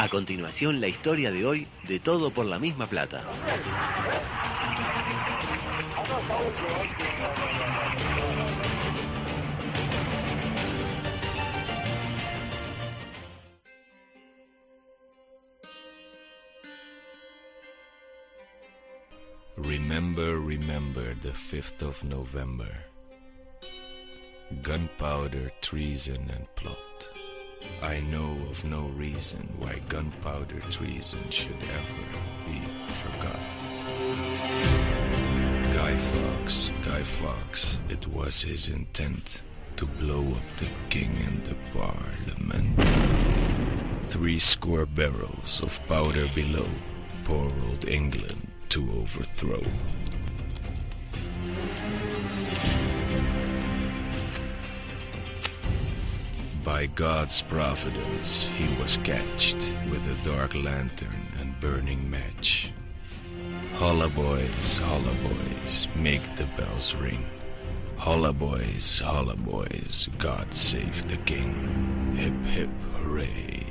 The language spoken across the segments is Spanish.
A continuación, la historia de hoy de Todo por la Misma Plata. Remember the 5th of November. Gunpowder, treason, and plot. I know of no reason why gunpowder treason should ever be forgotten. Guy Fawkes, it was his intent to blow up the king and the parliament. 70 barrels of powder below, poor old England to overthrow. By God's providence, he was catched with a dark lantern and burning match. Holla boys, make the bells ring. Holla boys, God save the king. Hip hip hooray.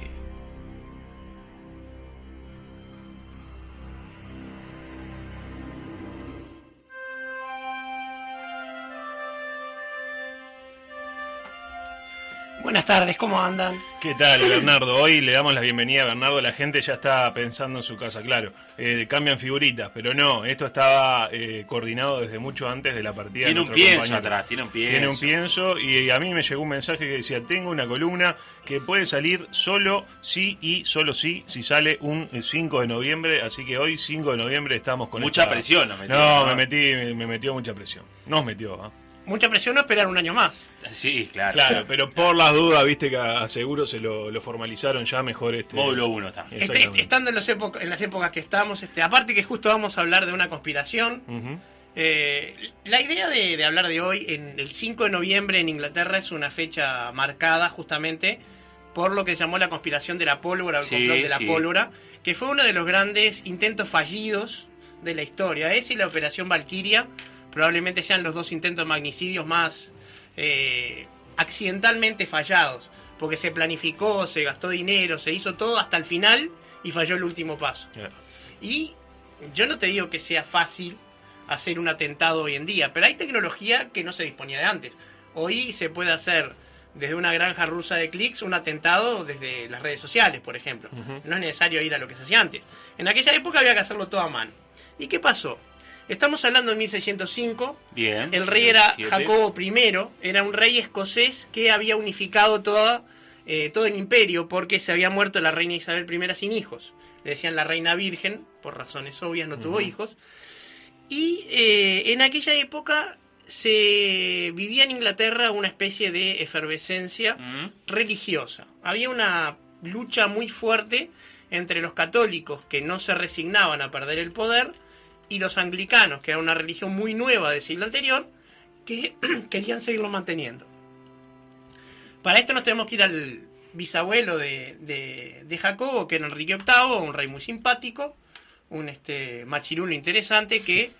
Buenas tardes, ¿cómo andan? ¿Qué tal, Bernardo? Hoy le damos la bienvenida a Bernardo. La gente ya está pensando en su casa, claro. Cambian figuritas, pero no, esto estaba coordinado desde mucho antes de la partida. Tiene un pienso atrás, tiene un pienso. Y a mí me llegó un mensaje que decía: tengo una columna que puede salir solo sí y solo sí si sale un 5 de noviembre. Así que hoy, 5 de noviembre, estamos con mucha presión nos metió. No, me metió mucha presión. Nos metió, ¿eh? Mucha presión no esperar un año más. Sí, claro. Claro, pero por las dudas, viste que a seguro se lo formalizaron ya mejor Módulo 1 está. Estando en las épocas que estamos, aparte que justo vamos a hablar de una conspiración. Uh-huh. La idea de hablar de hoy, en el 5 de noviembre en Inglaterra, es una fecha marcada justamente por lo que se llamó la conspiración de la pólvora, o el complot de la pólvora, que fue uno de los grandes intentos fallidos de la historia. Ese y la Operación Valquiria probablemente sean los dos intentos de magnicidios más accidentalmente fallados, porque se planificó, se gastó dinero, se hizo todo hasta el final y falló el último paso. Yeah. Y yo no te digo que sea fácil hacer un atentado hoy en día, pero hay tecnología que no se disponía de antes. Hoy se puede hacer desde una granja rusa de clics un atentado desde las redes sociales, por ejemplo. Uh-huh. No es necesario ir a lo que se hacía antes. En aquella época había que hacerlo todo a mano. ¿Y qué pasó? Estamos hablando de 1605. Bien. El rey era Jacobo I, era un rey escocés que había unificado todo el imperio porque se había muerto la reina Isabel I sin hijos. Le decían la reina virgen, por razones obvias no tuvo hijos. Y en aquella época se vivía en Inglaterra una especie de efervescencia religiosa. Había una lucha muy fuerte entre los católicos que no se resignaban a perder el poder y los anglicanos, que era una religión muy nueva del siglo anterior, que querían seguirlo manteniendo. Para esto nos tenemos que ir al bisabuelo de Jacobo, que era Enrique VIII, un rey muy simpático, un machirulo interesante que,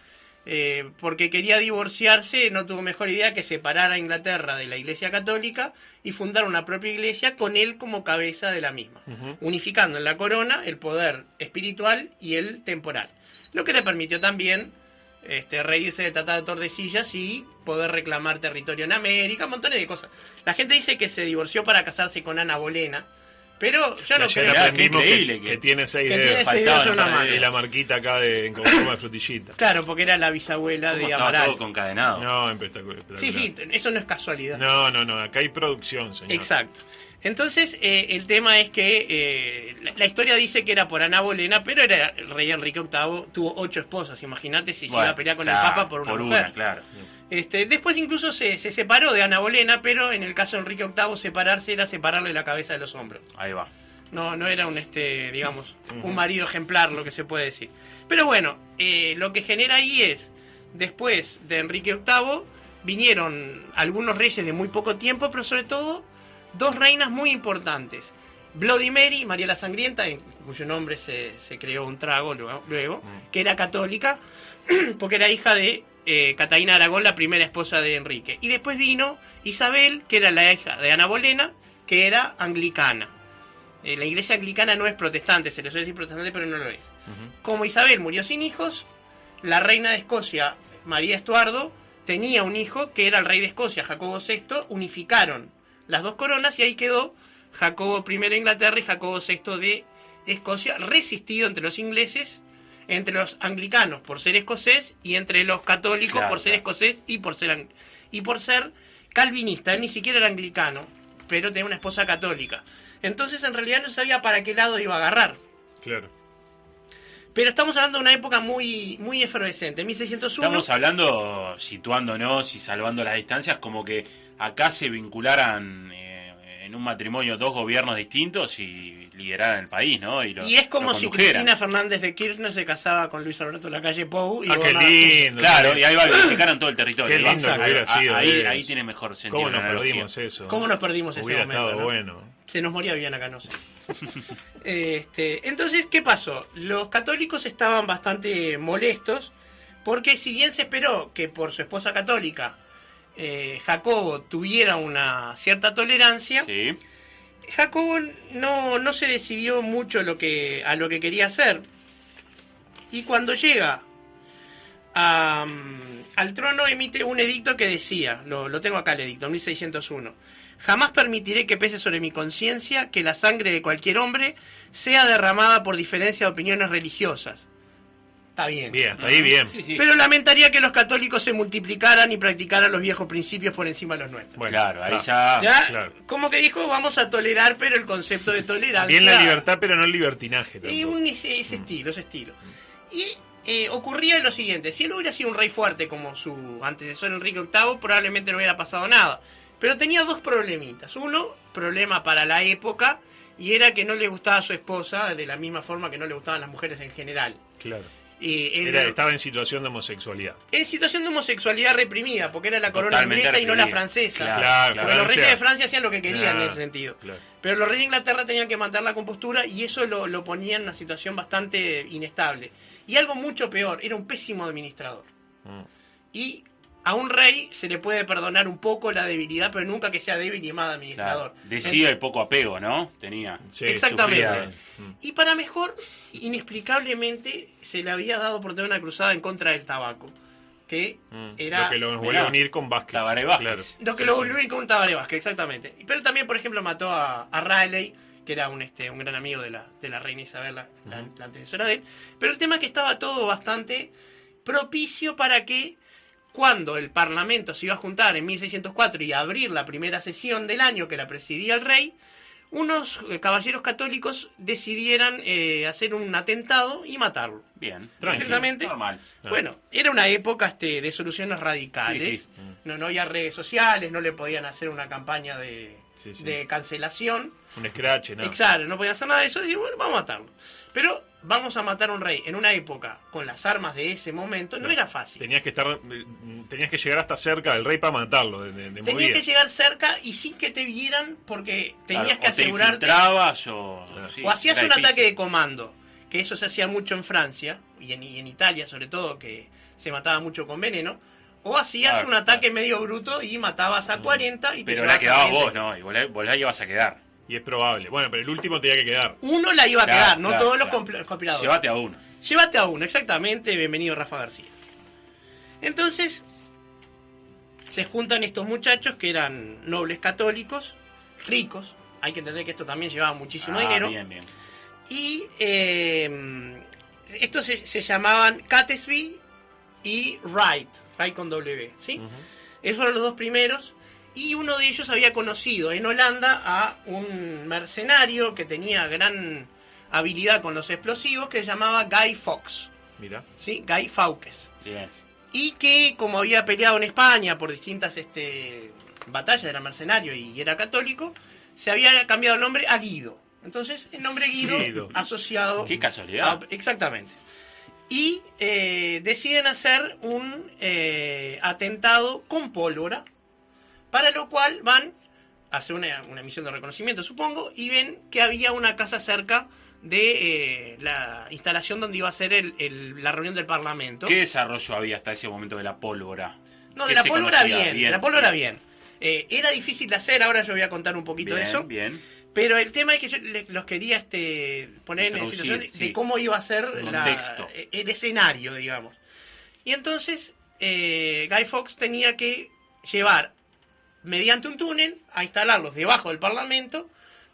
porque quería divorciarse, no tuvo mejor idea que separar a Inglaterra de la Iglesia Católica y fundar una propia iglesia con él como cabeza de la misma, unificando en la corona el poder espiritual y el temporal. Lo que le permitió también reírse de Tratado de Tordesillas y poder reclamar territorio en América, montones de cosas. La gente dice que se divorció para casarse con Ana Bolena, pero yo no creo. Que tiene 6 dedos y la marquita acá con forma de frutillita. Claro, porque era la bisabuela de Amaral. Todo concadenado. No, espectacular. Sí, eso no es casualidad. No, acá hay producción, señor. Exacto. Entonces, el tema es que la historia dice que era por Ana Bolena, pero era el rey Enrique VIII, tuvo 8 esposas. Imagínate si se iba a pelear con el Papa por una mujer. Claro. Después incluso se separó de Ana Bolena, pero en el caso de Enrique VIII separarse era separarle la cabeza de los hombros. Ahí va. No era un marido ejemplar, lo que se puede decir. Pero bueno, lo que genera ahí es, después de Enrique VIII, vinieron algunos reyes de muy poco tiempo, pero sobre todo 2 reinas muy importantes. Bloody Mary, María la Sangrienta, en cuyo nombre se creó un trago luego, que era católica, porque era hija de Catalina de Aragón, la primera esposa de Enrique. Y después vino Isabel, que era la hija de Ana Bolena, que era anglicana. La iglesia anglicana no es protestante, se le suele decir protestante, pero no lo es. Ujú. Como Isabel murió sin hijos, la reina de Escocia, María Estuardo, tenía un hijo que era el rey de Escocia, Jacobo VI, unificaron las dos coronas y ahí quedó Jacobo I de Inglaterra y Jacobo VI de Escocia, resistido entre los ingleses, entre los anglicanos por ser escocés y entre los católicos Claro, por ser claro. escocés y por ser calvinista. Él ni siquiera era anglicano, pero tenía una esposa católica. Entonces en realidad no sabía para qué lado iba a agarrar. Claro. Pero estamos hablando de una época muy, muy efervescente. 1601. Estamos hablando, situándonos y salvando las distancias, como que acá se vincularan en un matrimonio dos gobiernos distintos y lideraran el país, ¿no? Y es como lo si condujeran. Cristina Fernández de Kirchner se casaba con Luis Alberto Lacalle Pou. Y Ah, qué bueno, lindo. Claro, qué y ahí va, unificaran todo el territorio. Qué lindo Exacto. que hubiera sido Ahí, eso. ahí tiene mejor sentido. ¿Cómo la nos analogía. perdimos eso? ¿Cómo nos perdimos ese Hubiera momento? estado ¿no? bueno. Se nos moría Viviana Canosa. Entonces, ¿qué pasó? Los católicos estaban bastante molestos porque si bien se esperó que por su esposa católica Jacobo tuviera una cierta tolerancia, Sí. Jacobo no se decidió mucho a lo que quería hacer. Y cuando llega al trono emite un edicto que decía, lo tengo acá el edicto, 1601: jamás permitiré que pese sobre mi conciencia que la sangre de cualquier hombre sea derramada por diferencia de opiniones religiosas. Está bien. Bien, hasta ahí bien. Sí, sí. Pero lamentaría que los católicos se multiplicaran y practicaran los viejos principios por encima de los nuestros. Bueno, Claro, ahí está. ya... Ya, claro. como que dijo, vamos a tolerar, pero el concepto de tolerancia... Bien la libertad, pero no el libertinaje. Y tampoco. ese estilo, ese estilo. Y ocurría lo siguiente: si él hubiera sido un rey fuerte como su antecesor Enrique VIII, probablemente no hubiera pasado nada. Pero tenía dos problemitas. Uno, problema para la época, y era que no le gustaba a su esposa de la misma forma que no le gustaban las mujeres en general. Claro. Él Estaba en situación de homosexualidad. en situación de homosexualidad reprimida, porque era la corona Totalmente inglesa y no la reprimida. francesa. Claro, Porque los reyes de Francia hacían lo que querían en ese sentido. Claro. Pero los reyes de Inglaterra tenían que mantener la compostura y eso lo ponía en una situación bastante inestable. Y algo mucho peor, era un pésimo administrador. Mm. Y a un rey se le puede perdonar un poco la debilidad, pero nunca que sea débil y mal administrador. Claro. Decía y poco apego, ¿no? Tenía. Sí, Exactamente. sufría. Mm. Y para mejor, inexplicablemente se le había dado por tener una cruzada en contra del tabaco. Que Mm. era... Lo que lo volvió a unir con Vázquez. Tabaré Vázquez. Claro. Lo que lo volvió a ir con un Tabaré Vázquez, exactamente. Pero también, por ejemplo, mató a Raleigh, que era un gran amigo de la reina Isabel, la antecesora de él. Pero el tema es que estaba todo bastante propicio para que, cuando el Parlamento se iba a juntar en 1604 y a abrir la primera sesión del año que la presidía el rey, unos caballeros católicos decidieran hacer un atentado y matarlo. Bien. Tranquilo. Exactamente. Normal. Bueno, era una época de soluciones radicales. Sí, sí. No había redes sociales, no le podían hacer una campaña de cancelación. Un scratch, ¿no? Exacto, no podían hacer nada de eso. Y bueno, vamos a matarlo. Pero vamos a matar a un rey en una época con las armas de ese momento no era fácil. Tenías que llegar hasta cerca del rey para matarlo. De Tenías movida. que llegar cerca y sin que te vieran, porque tenías Claro, que o te asegurarte. infiltrabas o... sí, O hacías era un ataque de difícil. comando, que eso se hacía mucho en Francia y en Italia sobre todo, que se mataba mucho con veneno. O hacías Claro, un ataque claro. medio bruto y matabas a 40 y te Pero llevabas la quedabas a 20. vos, ¿no? Y vos la ibas a quedar. Y es probable. Bueno, pero el último tenía que quedar. Uno la iba a Claro, quedar, no claro, todos los claro. conspiradores. Llévate a uno. Llévate a uno, exactamente. Bienvenido, Rafa García. Entonces, se juntan estos muchachos que eran nobles católicos, ricos. Hay que entender que esto también llevaba muchísimo dinero. Bien, bien. Y estos se llamaban Catesby y Wright con W, ¿sí? Ujú. Esos fueron los dos primeros. Y uno de ellos había conocido en Holanda a un mercenario que tenía gran habilidad con los explosivos, que se llamaba Guy Fawkes, Mira. ¿sí? Guy Fawkes. Bien. Y que, como había peleado en España por distintas batallas, era mercenario y era católico, se había cambiado el nombre a Guido. Entonces, el nombre Guido. asociado... Qué casualidad. Exactamente. Y deciden hacer un atentado con pólvora, para lo cual van a hacer una misión de reconocimiento, supongo, y ven que había una casa cerca de la instalación donde iba a ser la reunión del Parlamento. ¿Qué desarrollo había hasta ese momento de la pólvora? No, ¿Qué de la se pólvora conocía? bien, de la pólvora bien. Era difícil de hacer, ahora yo voy a contar un poquito Bien, de eso. bien. Pero el tema es que yo los quería poner en la Introducir, situación de sí. cómo iba a ser Contexto. el escenario, digamos. Y entonces Guy Fawkes tenía que llevar, mediante un túnel, a instalarlos debajo del Parlamento,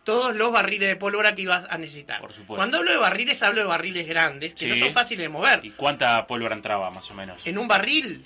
todos los barriles de pólvora que ibas a necesitar. Por supuesto. Cuando hablo de barriles, hablo de barriles grandes, que no Sí. son fáciles de mover. ¿Y cuánta pólvora entraba, más o menos? En un barril,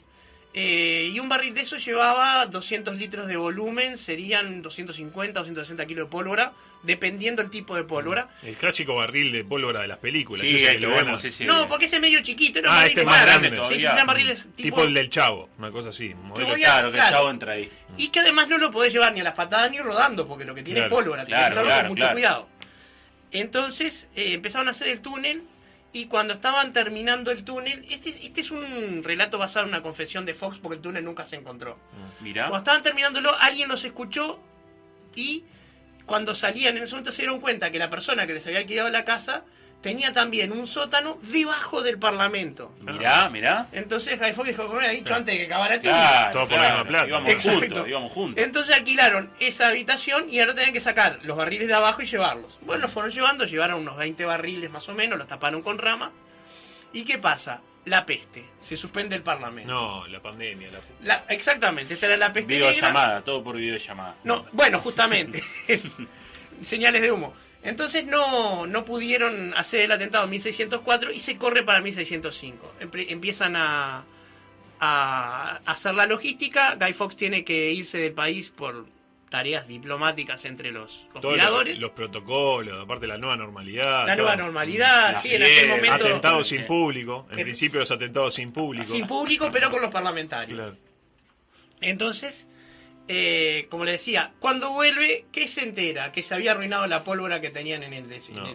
y un barril de eso llevaba 200 litros de volumen, serían 250 o 160 kilos de pólvora, dependiendo el tipo de pólvora. El clásico barril de pólvora de las películas. Sí, ese el que que lo vemos, van a- ese. No, porque ese es medio chiquito, era Ah, este es más barriles grande grandes. Sí, sí, todavía. eran barriles Tipo el del Chavo, una cosa así. modelo Podía- Claro, que el claro. chavo entra ahí. Y que además no lo podés llevar ni a las patadas ni rodando, porque lo que tiene Claro, es pólvora, tenés que claro, llevarlo claro, con mucho claro. cuidado. Entonces empezaron a hacer el túnel, y cuando estaban terminando el túnel, este es un relato basado en una confesión de Fox, porque el túnel nunca se encontró. Mirá. Cuando estaban terminándolo, alguien los escuchó, y cuando salían en ese momento se dieron cuenta que la persona que les había alquilado la casa tenía también un sótano debajo del Parlamento. Mirá. Entonces Guy Fawkes dijo, como me había dicho Claro. antes de que acabara el túnel. Claro, Todo por la misma plata. Íbamos Exacto. juntos. Entonces alquilaron esa habitación y ahora tenían que sacar los barriles de abajo y llevarlos. Bueno, los fueron llevando, llevaron unos 20 barriles más o menos, los taparon con rama. ¿Y qué pasa? La peste. Se suspende el Parlamento. No, la pandemia. Exactamente, esta era la peste negra. Videollamada, todo por videollamada. No, bueno, justamente. Señales de humo. Entonces no pudieron hacer el atentado en 1604 y se corre para 1605. Empiezan a hacer la logística. Guy Fawkes tiene que irse del país por tareas diplomáticas entre los Todos conspiradores. los protocolos, aparte de la nueva normalidad. La nueva todo. normalidad, La sí, en aquel fiesta, momento Atentados sin público. En Que- principio los atentados sin público. sin público, pero con los parlamentarios. Claro. Entonces, como le decía, cuando vuelve, ¿qué se entera? Que se había arruinado la pólvora que tenían en el DC. No.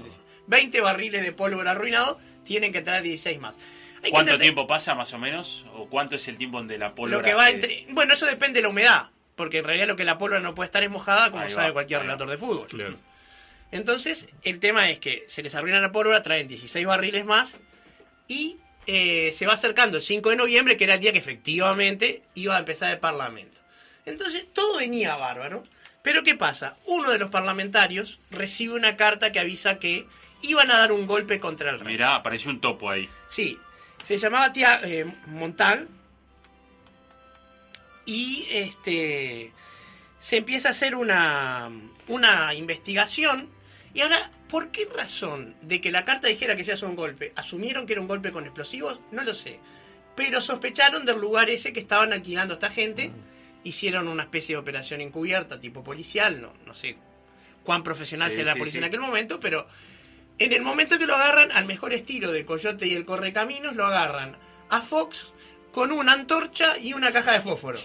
20 barriles de pólvora arruinado, tienen que traer 16 más. Hay que ¿Cuánto entender tiempo pasa más o menos? ¿O cuánto es el tiempo donde la pólvora Lo que va se- entre... Bueno, eso depende de la humedad, porque en realidad lo que la pólvora no puede estar es mojada, como Ahí sabe va, cualquier ahí va. relator de fútbol. Claro. Entonces, el tema es que se les arruina la pólvora, traen 16 barriles más y se va acercando el 5 de noviembre, que era el día que efectivamente iba a empezar el Parlamento. Entonces, todo venía bárbaro. Pero ¿qué pasa? Uno de los parlamentarios recibe una carta que avisa que iban a dar un golpe contra el rey. Mirá, apareció un topo ahí. Sí, se llamaba Montal. Y se empieza a hacer una investigación. Y ahora, ¿por qué razón de que la carta dijera que se hace un golpe? ¿Asumieron que era un golpe con explosivos? No lo sé. Pero sospecharon del lugar ese que estaban alquilando esta gente. Hicieron una especie de operación encubierta, tipo policial. No sé cuán profesional Sí, sea la sí, policía sí. en aquel momento, pero en el momento que lo agarran, al mejor estilo de Coyote y el Correcaminos, lo agarran a Fox con una antorcha y una caja de fósforo.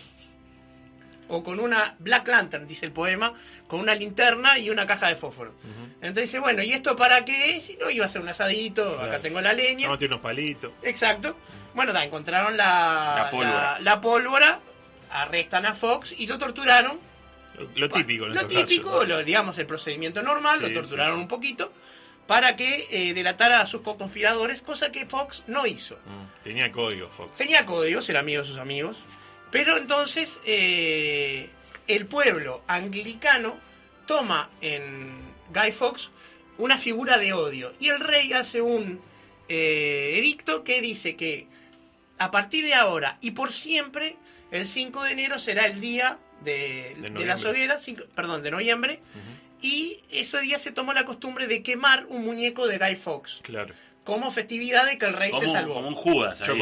O con una Black Lantern, dice el poema, con una linterna y una caja de fósforo. Ujú. Entonces dice, bueno, ¿y esto para qué es? Si no, iba a ser un asadito, Claro. acá tengo la leña. No, tiene unos palitos. Exacto. Bueno, encontraron La pólvora. la pólvora, arrestan a Fox y lo torturaron. Lo típico en Lo estos típico, casos. digamos, el procedimiento normal, Sí, lo torturaron sí, sí. un poquito para que delatara a sus co-conspiradores, cosa que Fox no hizo. Tenía código, Fox. Tenía códigos, era amigo de sus amigos, pero entonces el pueblo anglicano toma en Guy Fawkes una figura de odio y el rey hace un edicto que dice que a partir de ahora y por siempre el 5 de enero será el día de noviembre. las hogueras, de noviembre, Ujú. y ese día se tomó la costumbre de quemar un muñeco de Guy Fawkes Claro. como festividad de que el rey se salvó. Como un Judas. Yo ahí.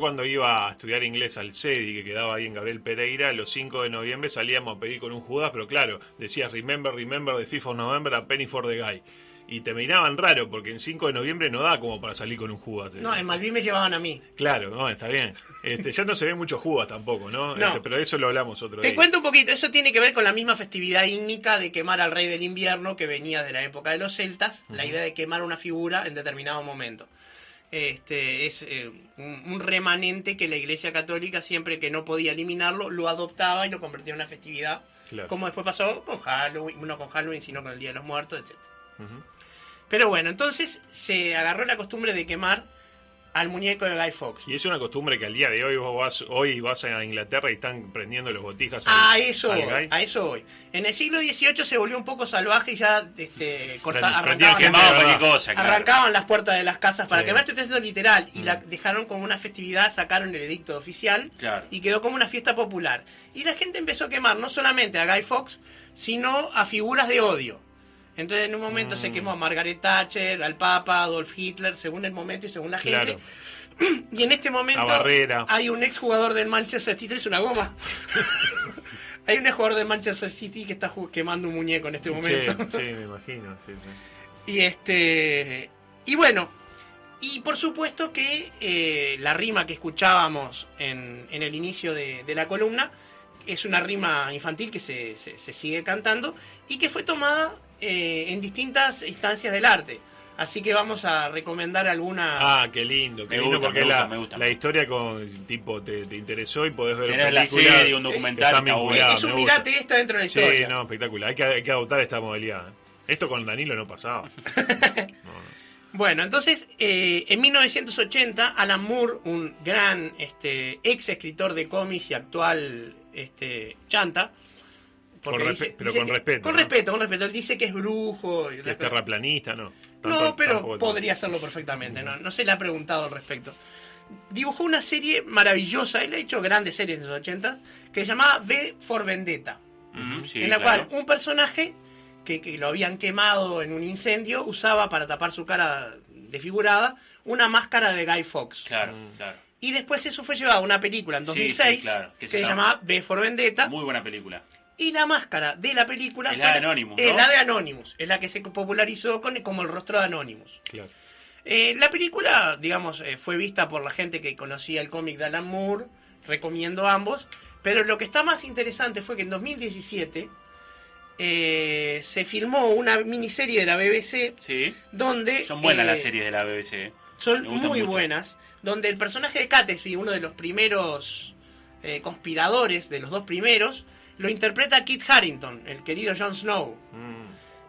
cuando iba a estudiar inglés al CEDI, que quedaba ahí en Gabriel Pereira, los 5 de noviembre salíamos a pedir con un Judas, pero claro, decías remember the 5th of November, a penny for the guy. Y te miraban raro, porque en 5 de noviembre no da como para salir con un Judas. No, en Malvin me llevaban a mí. Claro, no, está bien. Ya no se ven muchos Judas tampoco, ¿no? No. Pero de eso lo hablamos otro Te día. cuento un poquito, eso tiene que ver con la misma festividad ígnica de quemar al rey del invierno que venía de la época de los celtas, la Ujú. idea de quemar una figura en determinado momento. Es un remanente que la Iglesia Católica, siempre que no podía eliminarlo, lo adoptaba y lo convertía en una festividad, Claro. como después pasó con Halloween, no con Halloween, sino con el Día de los Muertos, etc. Ujú. Pero bueno, entonces se agarró la costumbre de quemar al muñeco de Guy Fawkes. Y es una costumbre que al día de hoy hoy vas a Inglaterra y están prendiendo los botijas A al eso voy. En el siglo XVIII se volvió un poco salvaje y ya Prendía gente, Quemaba ¿verdad? cualquier cosa, claro. arrancaban las puertas de las casas para Sí. quemar. Estoy haciendo literal. Y la dejaron como una festividad, sacaron el edicto oficial Claro. y quedó como una fiesta popular. Y la gente empezó a quemar no solamente a Guy Fawkes, sino a figuras de odio. Entonces en un momento se quemó a Margaret Thatcher, al Papa, a Adolf Hitler, según el momento y según la gente. Claro. Y en este momento A Barrera. hay un exjugador del Manchester City, es una goma. Hay un exjugador del Manchester City que está quemando un muñeco en este momento. Sí, me imagino. Sí. Y bueno, y por supuesto que la rima que escuchábamos en el inicio de la columna es una rima infantil que se sigue cantando y que fue tomada en distintas instancias del arte. Así que vamos a recomendar alguna. Ah, qué lindo, Me gusta, porque me gusta. la historia con tipo te interesó y podés ver Tenés una la película serie, un documental, que está está bueno. vinculada, Es un me gusta. mirate esta dentro de la Sí, historia. no, espectacular. Hay que adoptar esta modalidad. Esto con Danilo no pasaba. No. Bueno, entonces, en 1980, Alan Moore, un gran ex escritor de cómics y actual chanta, porque Con dice con que- respeto. con ¿no? respeto, él dice que es brujo. Y Que es terraplanista, ¿no? No, pero Tampoco- podría hacerlo perfectamente, no se le ha preguntado al respecto. Dibujó una serie maravillosa, él ha hecho grandes series en los 80 que se llamaba V for Vendetta, Ujú, sí, en la claro. cual un personaje que lo habían quemado en un incendio usaba para tapar su cara desfigurada una máscara de Guy Fawkes. Claro, Mm. claro. Y después eso fue llevado a una película en Sí, 2006 sí, claro, que que se se llamaba V for Vendetta. Muy buena película. Y la máscara de la película Es la de Anonymous, es ¿no? la de Anonymous, es la que se popularizó como el rostro de Anonymous. Claro. La película, digamos, fue vista por la gente que conocía el cómic de Alan Moore, recomiendo ambos, pero lo que está más interesante fue que en 2017 se filmó una miniserie de la BBC Sí. donde... Son buenas las series de la BBC. Son Me gustan muy mucho. buenas, donde el personaje de Catesby, uno de los primeros conspiradores, de los dos primeros, lo interpreta Kit Harington, el querido Jon Snow,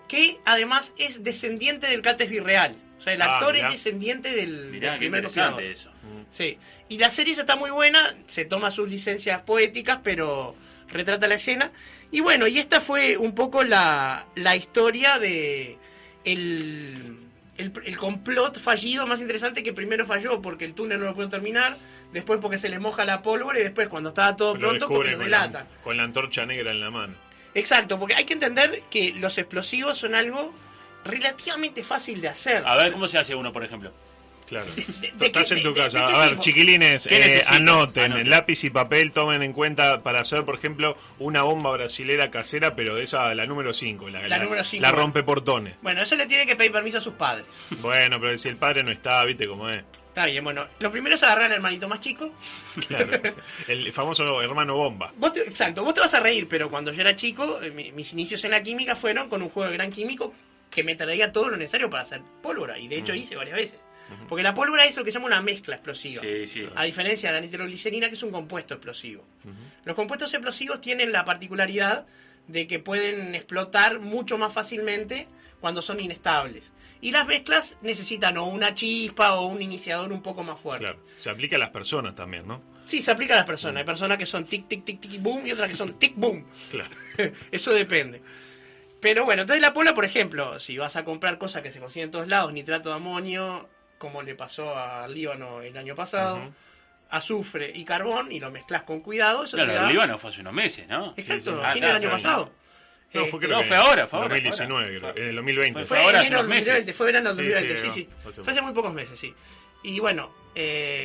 que además es descendiente del Catesby real. O sea, el actor mirá. es descendiente del Mirá, qué primer conspirador. interesante eso. Sí, y la serie está muy buena, se toma sus licencias poéticas, pero retrata la escena. Y bueno, y esta fue un poco la historia de el complot fallido más interesante, que primero falló porque el túnel no lo pudo terminar, después porque se le moja la pólvora y después cuando estaba todo Lo pronto porque descubren lo con delatan. con la antorcha negra en la mano. Exacto, porque hay que entender que los explosivos son algo relativamente fácil de hacer. A ver, ¿cómo se hace uno, por ejemplo? Claro. ¿De Estás qué- en tu de casa. qué A ver, tipo? chiquilines, ¿Qué necesitan? anoten, Anoten. lápiz y papel, tomen en cuenta para hacer, por ejemplo, una bomba brasilera casera, pero de esa, la número 5. La número 5, La bueno. rompe portones. Bueno, eso le tiene que pedir permiso a sus padres. Bueno, pero si el padre no está, viste cómo es. Está bien, bueno, lo primero es agarrar al hermanito más chico. Claro. El famoso hermano bomba. Exacto, vos te vas a reír, pero cuando yo era chico, mis inicios en la química fueron con un juego de gran químico que me traía todo lo necesario para hacer pólvora. Y de hecho hice varias veces. Porque la pólvora es lo que se llama una mezcla explosiva. Sí, sí. A diferencia de la nitroglicerina, que es un compuesto explosivo. Los compuestos explosivos tienen la particularidad de que pueden explotar mucho más fácilmente cuando son inestables. Y las mezclas necesitan o una chispa o un iniciador un poco más fuerte. Claro. Se aplica a las personas también, ¿no? Sí, se aplica a las personas. Hay personas que son tic, tic, tic, tic, boom y otras que son tic, boom. Claro. Eso depende. Pero bueno, entonces la pólvora, por ejemplo, si vas a comprar cosas que se consiguen en todos lados, nitrato de amonio, como le pasó al Líbano el año pasado, Ujú. azufre y carbón, y lo mezclas con cuidado, eso Claro, te da... el Líbano fue hace unos meses, ¿no? Exacto, Sí, sí. a fines del año claro, pasado. No, fue, creo no, que fue ahora, fue en ahora, 2019, ahora. creo, en el 2020. Fue Fue ahora, hace enero del unos meses. 2020, fue verano del Sí, 2020, sí, sí, no, sí. Fue hace muy pocos meses, sí. Y bueno,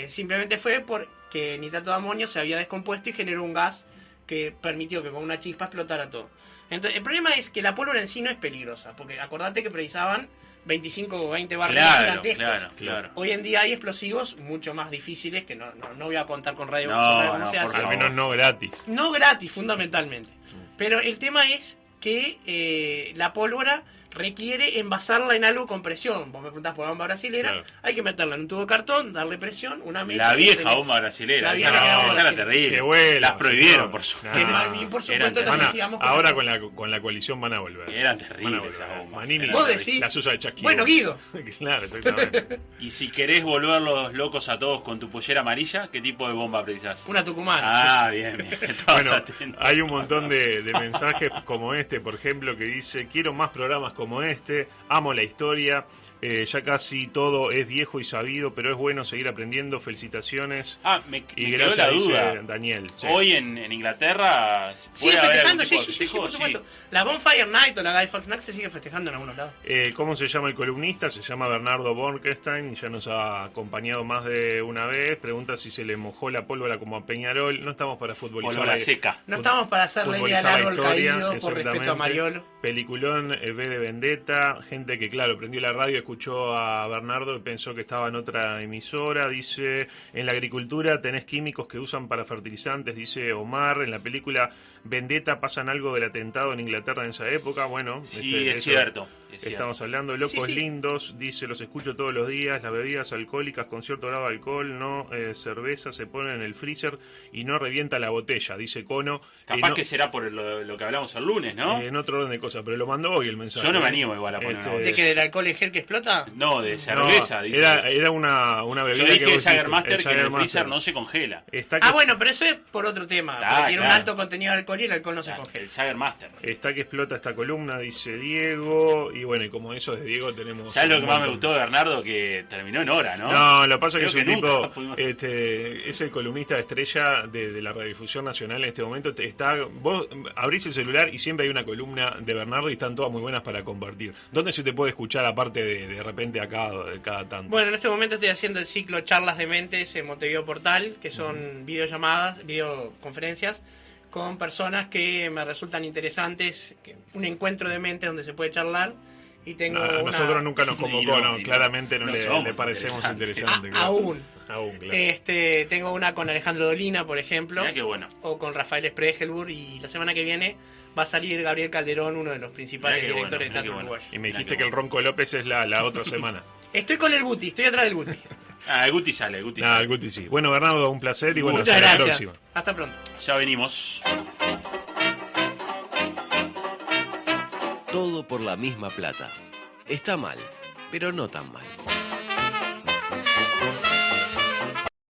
simplemente fue porque el nitrato de amonio se había descompuesto y generó un gas que permitió que con una chispa explotara todo. Entonces, el problema es que la pólvora en sí no es peligrosa, porque acordate que precisaban 25 o 20 barriles Claro, gigantescos. claro, claro. Hoy en día hay explosivos mucho más difíciles que no voy a contar con radio, No, con radio cómo no, se por hace. Al favor. menos no gratis. No gratis, fundamentalmente. Pero el tema es que la pólvora requiere envasarla en algo con presión. Vos me preguntás por la bomba brasilera, Claro. hay que meterla en un tubo de cartón, darle presión, una mecha. La y vieja tenés- bomba brasilera. La Esa, vieja esa bomba era brasilera. terrible. Qué bueno, Las prohibieron, señor. por supuesto. Que No. más bien, por Eran supuesto, Van a- decíamos ahora con la coalición van a volver. Eran Van a terribles volver. esas bombas. Manini Eran Vos terribles. decís- las usa de chasquido. Bueno, Guido. Claro, exactamente. Y si querés volverlos locos a todos con tu pollera amarilla, ¿qué tipo de bomba precisás? Una Tucumán. Ah, bien, bien. Estabas Bueno, atento. hay un montón de mensajes como este, por ejemplo, que dice: quiero más programas como este, amo la historia, ya casi todo es viejo y sabido, pero es bueno seguir aprendiendo, felicitaciones. Ah, me Y quedó gracias, la dice duda. Daniel. Sí. Hoy en Inglaterra Sigue puede haber festejando, algún sí, tipo de sí, sí, festejo, por supuesto. La Bonfire Night o la Guy Fawkes Night se sigue festejando en algunos lados. ¿Cómo se llama el columnista? Se llama Bernardo Bornstein, ya nos ha acompañado más de una vez. Pregunta si se le mojó la pólvora como a Peñarol. No estamos para futbolizar. Pólvora seca. No estamos para hacerle leña al futbolizar la árbol historia, caído por respeto a exactamente. Mariolo. Peliculón V de Vendetta, gente que claro, prendió la radio, escuchó a Bernardo y pensó que estaba en otra emisora. Dice: en la agricultura tenés químicos que usan para fertilizantes, dice Omar. En la película Vendetta pasan algo del atentado en Inglaterra en esa época. Bueno, Sí, de es eso cierto. Es cierto. estamos hablando. Locos Sí, sí. lindos, dice: los escucho todos los días. Las bebidas alcohólicas con cierto grado de alcohol, no cerveza, se ponen en el freezer y no revienta la botella, dice Cono. Capaz No- que será por lo que hablamos el lunes, ¿no? en otro orden de cosas, pero lo mandó hoy el mensaje. Yo no me animo igual a poner Este, una ¿De botella. que del alcohol en gel que explota? No, de No, cerveza, dice. era una Yo bebida dije que de vos dijiste, Jägermeister que en el Jägermeister. freezer no se congela. Está que, Ah, bueno, pero eso es por otro tema. Ah, Porque tiene un claro. alto contenido de alcohol y el alcohol no se Claro, congela. el Jägermeister. está que explota esta columna, dice Diego. Y bueno, y como eso es de Diego, tenemos. ¿Sabes lo un que más me montón. gustó de Bernardo? Que terminó en hora, ¿no? No, lo que pasa es que Creo es un que nunca tipo, pudimos- es el columnista estrella de la radiodifusión nacional en este momento. Vos abrís el celular y siempre hay una columna de Bernardo y están todas muy buenas para compartir. ¿Dónde se te puede escuchar aparte de repente acá, de cada tanto? Bueno, en este momento estoy haciendo el ciclo Charlas de Mentes en Montevideo Portal, que son videollamadas, videoconferencias con personas que me resultan interesantes, un encuentro de mentes donde se puede charlar. Y tengo No, a una... nosotros nunca nos Y convocó, no, no, y no. claramente no, No le somos parecemos interesantes. interesantes. claro. Aún. Aún, claro. Tengo una con Alejandro Dolina, por ejemplo, Mirá qué bueno. o con Rafael Spregelburg, y la semana que viene va a salir Gabriel Calderón, uno de los principales Mirá qué directores bueno, de teatro mirá qué bueno. uruguayo. Y me Mirá dijiste qué que el bueno. Ronco López es la otra semana. Estoy con el Guti, estoy atrás del Guti. Ah, el Guti sale, el Guti Nada, sale. el Guti sí. Bueno, Bernardo, un placer y bueno, Muchas hasta la gracias. próxima. Hasta pronto. Ya venimos. Todo por la misma plata. Está mal, pero no tan mal.